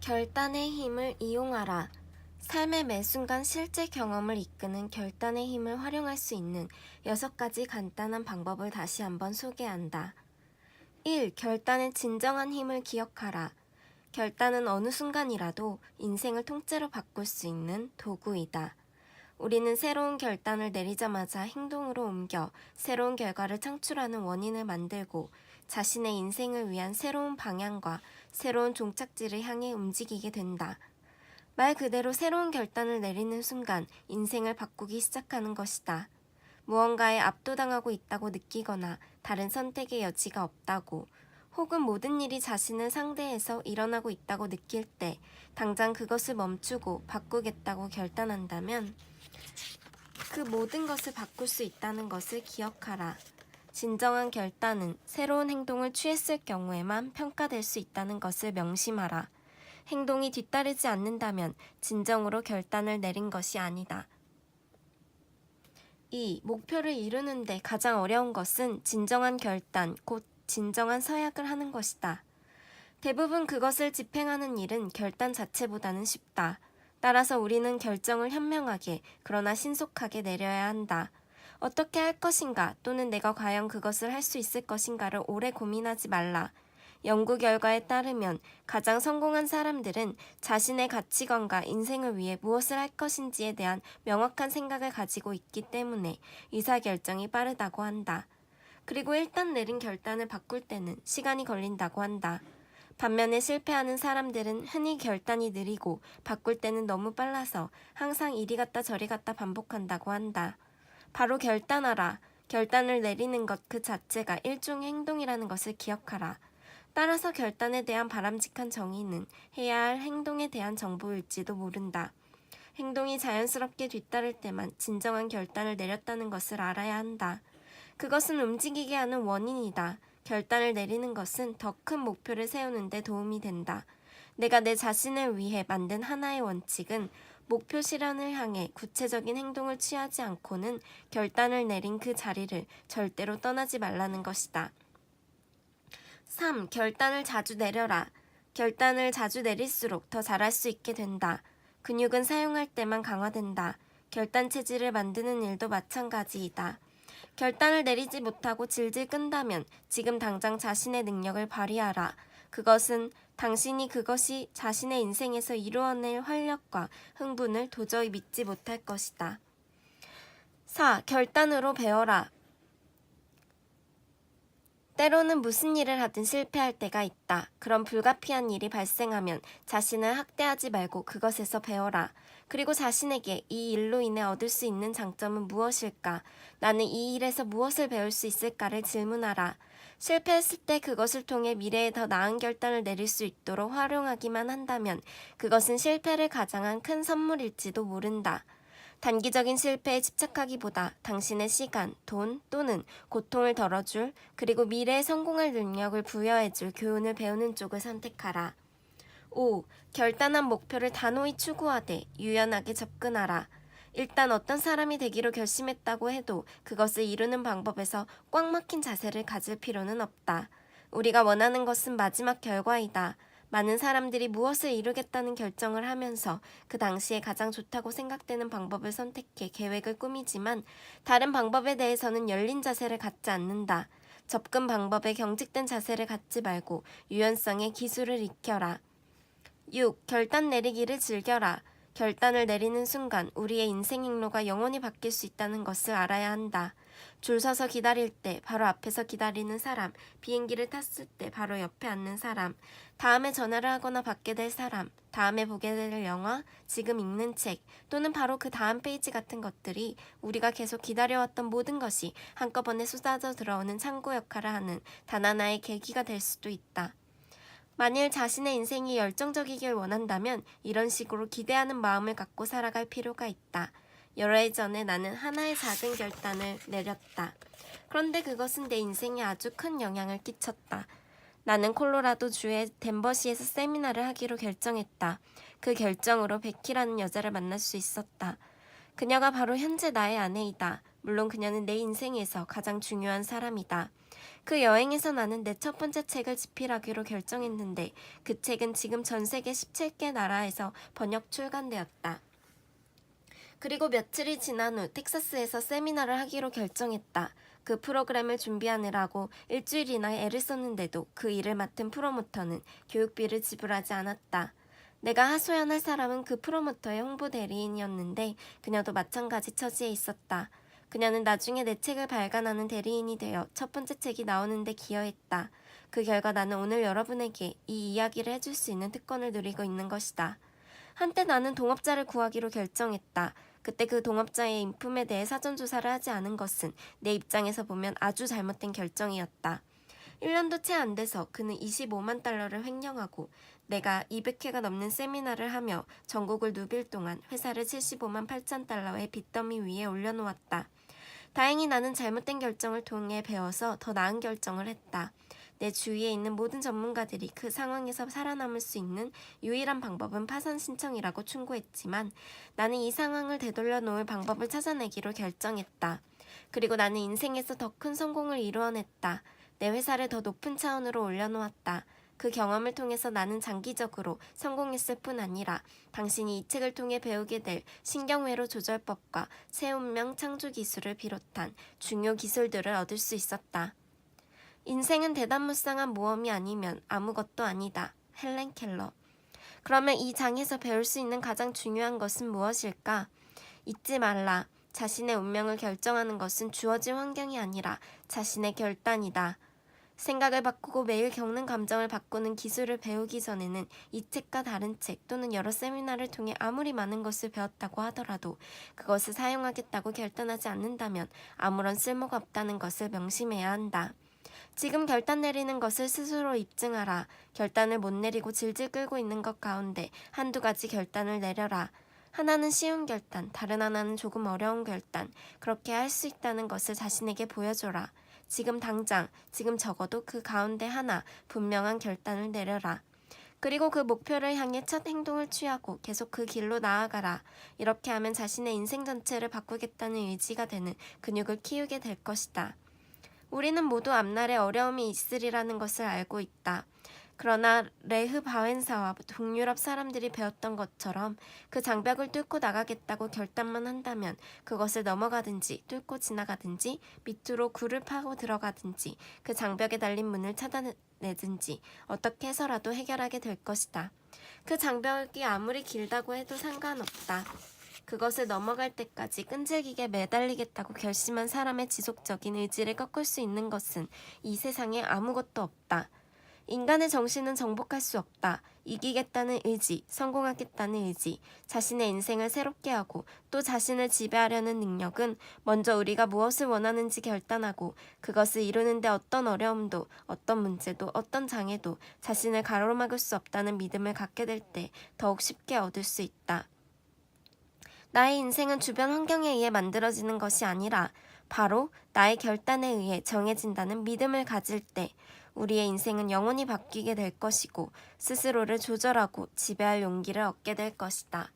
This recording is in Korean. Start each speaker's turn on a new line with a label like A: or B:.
A: 결단의 힘을 이용하라. 삶의 매 순간 실제 경험을 이끄는 결단의 힘을 활용할 수 있는 6가지 간단한 방법을 다시 한번 소개한다. 1. 결단의 진정한 힘을 기억하라. 결단은 어느 순간이라도 인생을 통째로 바꿀 수 있는 도구이다. 우리는 새로운 결단을 내리자마자 행동으로 옮겨 새로운 결과를 창출하는 원인을 만들고 자신의 인생을 위한 새로운 방향과 새로운 종착지를 향해 움직이게 된다. 말 그대로 새로운 결단을 내리는 순간 인생을 바꾸기 시작하는 것이다. 무언가에 압도당하고 있다고 느끼거나 다른 선택의 여지가 없다고, 혹은 모든 일이 자신을 상대해서 일어나고 있다고 느낄 때 당장 그것을 멈추고 바꾸겠다고 결단한다면 그 모든 것을 바꿀 수 있다는 것을 기억하라. 진정한 결단은 새로운 행동을 취했을 경우에만 평가될 수 있다는 것을 명심하라. 행동이 뒤따르지 않는다면 진정으로 결단을 내린 것이 아니다. 2. 목표를 이루는데 가장 어려운 것은 진정한 결단, 곧 진정한 서약을 하는 것이다. 대부분 그것을 집행하는 일은 결단 자체보다는 쉽다. 따라서 우리는 결정을 현명하게, 그러나 신속하게 내려야 한다. 어떻게 할 것인가 또는 내가 과연 그것을 할 수 있을 것인가를 오래 고민하지 말라. 연구 결과에 따르면 가장 성공한 사람들은 자신의 가치관과 인생을 위해 무엇을 할 것인지에 대한 명확한 생각을 가지고 있기 때문에 의사결정이 빠르다고 한다. 그리고 일단 내린 결단을 바꿀 때는 시간이 걸린다고 한다. 반면에 실패하는 사람들은 흔히 결단이 느리고 바꿀 때는 너무 빨라서 항상 이리 갔다 저리 갔다 반복한다고 한다. 바로 결단하라. 결단을 내리는 것 그 자체가 일종의 행동이라는 것을 기억하라. 따라서 결단에 대한 바람직한 정의는 해야 할 행동에 대한 정보일지도 모른다. 행동이 자연스럽게 뒤따를 때만 진정한 결단을 내렸다는 것을 알아야 한다. 그것은 움직이게 하는 원인이다. 결단을 내리는 것은 더 큰 목표를 세우는 데 도움이 된다. 내가 내 자신을 위해 만든 하나의 원칙은 목표 실현을 향해 구체적인 행동을 취하지 않고는 결단을 내린 그 자리를 절대로 떠나지 말라는 것이다. 3. 결단을 자주 내려라. 결단을 자주 내릴수록 더 잘할 수 있게 된다. 근육은 사용할 때만 강화된다. 결단 체질을 만드는 일도 마찬가지이다. 결단을 내리지 못하고 질질 끈다면 지금 당장 자신의 능력을 발휘하라. 그것은 당신이 그것이 자신의 인생에서 이루어낼 활력과 흥분을 도저히 믿지 못할 것이다. 4. 결단으로 배워라. 때로는 무슨 일을 하든 실패할 때가 있다. 그런 불가피한 일이 발생하면 자신을 학대하지 말고 그것에서 배워라. 그리고 자신에게 이 일로 인해 얻을 수 있는 장점은 무엇일까? 나는 이 일에서 무엇을 배울 수 있을까를 질문하라. 실패했을 때 그것을 통해 미래에 더 나은 결단을 내릴 수 있도록 활용하기만 한다면 그것은 실패를 가장한 큰 선물일지도 모른다. 단기적인 실패에 집착하기보다 당신의 시간, 돈 또는 고통을 덜어줄, 그리고 미래에 성공할 능력을 부여해줄 교훈을 배우는 쪽을 선택하라. 5. 결단한 목표를 단호히 추구하되 유연하게 접근하라. 일단 어떤 사람이 되기로 결심했다고 해도 그것을 이루는 방법에서 꽉 막힌 자세를 가질 필요는 없다. 우리가 원하는 것은 마지막 결과이다. 많은 사람들이 무엇을 이루겠다는 결정을 하면서 그 당시에 가장 좋다고 생각되는 방법을 선택해 계획을 꾸미지만 다른 방법에 대해서는 열린 자세를 갖지 않는다. 접근 방법에 경직된 자세를 갖지 말고 유연성의 기술을 익혀라. 6. 결단 내리기를 즐겨라. 결단을 내리는 순간 우리의 인생 행로가 영원히 바뀔 수 있다는 것을 알아야 한다. 줄 서서 기다릴 때 바로 앞에서 기다리는 사람, 비행기를 탔을 때 바로 옆에 앉는 사람, 다음에 전화를 하거나 받게 될 사람, 다음에 보게 될 영화, 지금 읽는 책, 또는 바로 그 다음 페이지 같은 것들이 우리가 계속 기다려왔던 모든 것이 한꺼번에 쏟아져 들어오는 창고 역할을 하는 단 하나의 계기가 될 수도 있다. 만일 자신의 인생이 열정적이길 원한다면 이런 식으로 기대하는 마음을 갖고 살아갈 필요가 있다. 여러 해 전에 나는 하나의 작은 결단을 내렸다. 그런데 그것은 내 인생에 아주 큰 영향을 끼쳤다. 나는 콜로라도 주의 덴버시에서 세미나를 하기로 결정했다. 그 결정으로 베키라는 여자를 만날 수 있었다. 그녀가 바로 현재 나의 아내이다. 물론 그녀는 내 인생에서 가장 중요한 사람이다. 그 여행에서 나는 내 첫 번째 책을 집필하기로 결정했는데 그 책은 지금 전 세계 17개 나라에서 번역 출간되었다. 그리고 며칠이 지난 후 텍사스에서 세미나를 하기로 결정했다. 그 프로그램을 준비하느라고 일주일이나 애를 썼는데도 그 일을 맡은 프로모터는 교육비를 지불하지 않았다. 내가 하소연할 사람은 그 프로모터의 홍보 대리인이었는데 그녀도 마찬가지 처지에 있었다. 그녀는 나중에 내 책을 발간하는 대리인이 되어 첫 번째 책이 나오는데 기여했다. 그 결과 나는 오늘 여러분에게 이 이야기를 해줄 수 있는 특권을 누리고 있는 것이다. 한때 나는 동업자를 구하기로 결정했다. 그때 그 동업자의 인품에 대해 사전조사를 하지 않은 것은 내 입장에서 보면 아주 잘못된 결정이었다. 1년도 채 안 돼서 그는 25만 달러를 횡령하고 내가 200회가 넘는 세미나를 하며 전국을 누빌 동안 회사를 75만 8천 달러의 빚더미 위에 올려놓았다. 다행히 나는 잘못된 결정을 통해 배워서 더 나은 결정을 했다. 내 주위에 있는 모든 전문가들이 그 상황에서 살아남을 수 있는 유일한 방법은 파산 신청이라고 충고했지만 나는 이 상황을 되돌려 놓을 방법을 찾아내기로 결정했다. 그리고 나는 인생에서 더 큰 성공을 이루어냈다. 내 회사를 더 높은 차원으로 올려놓았다. 그 경험을 통해서 나는 장기적으로 성공했을 뿐 아니라 당신이 이 책을 통해 배우게 될 신경회로 조절법과 새 운명 창조 기술을 비롯한 중요 기술들을 얻을 수 있었다. 인생은 대단무쌍한 모험이 아니면 아무것도 아니다. 헬렌 켈러. 그러면 이 장에서 배울 수 있는 가장 중요한 것은 무엇일까? 잊지 말라. 자신의 운명을 결정하는 것은 주어진 환경이 아니라 자신의 결단이다. 생각을 바꾸고 매일 겪는 감정을 바꾸는 기술을 배우기 전에는 이 책과 다른 책 또는 여러 세미나를 통해 아무리 많은 것을 배웠다고 하더라도 그것을 사용하겠다고 결단하지 않는다면 아무런 쓸모가 없다는 것을 명심해야 한다. 지금 결단 내리는 것을 스스로 입증하라. 결단을 못 내리고 질질 끌고 있는 것 가운데 한두 가지 결단을 내려라. 하나는 쉬운 결단, 다른 하나는 조금 어려운 결단. 그렇게 할 수 있다는 것을 자신에게 보여줘라. 지금 당장, 지금 적어도 그 가운데 하나 분명한 결단을 내려라. 그리고 그 목표를 향해 첫 행동을 취하고 계속 그 길로 나아가라. 이렇게 하면 자신의 인생 전체를 바꾸겠다는 의지가 되는 근육을 키우게 될 것이다. 우리는 모두 앞날에 어려움이 있으리라는 것을 알고 있다. 그러나 레흐 바웬사와 동유럽 사람들이 배웠던 것처럼 그 장벽을 뚫고 나가겠다고 결단만 한다면 그것을 넘어가든지 뚫고 지나가든지 밑으로 굴을 파고 들어가든지 그 장벽에 달린 문을 찾아내든지 어떻게 해서라도 해결하게 될 것이다. 그 장벽이 아무리 길다고 해도 상관없다. 그것을 넘어갈 때까지 끈질기게 매달리겠다고 결심한 사람의 지속적인 의지를 꺾을 수 있는 것은 이 세상에 아무것도 없다. 인간의 정신은 정복할 수 없다. 이기겠다는 의지, 성공하겠다는 의지, 자신의 인생을 새롭게 하고 또 자신을 지배하려는 능력은 먼저 우리가 무엇을 원하는지 결단하고 그것을 이루는데 어떤 어려움도, 어떤 문제도, 어떤 장애도 자신을 가로막을 수 없다는 믿음을 갖게 될 때 더욱 쉽게 얻을 수 있다. 나의 인생은 주변 환경에 의해 만들어지는 것이 아니라 바로 나의 결단에 의해 정해진다는 믿음을 가질 때 우리의 인생은 영원히 바뀌게 될 것이고 스스로를 조절하고 지배할 용기를 얻게 될 것이다.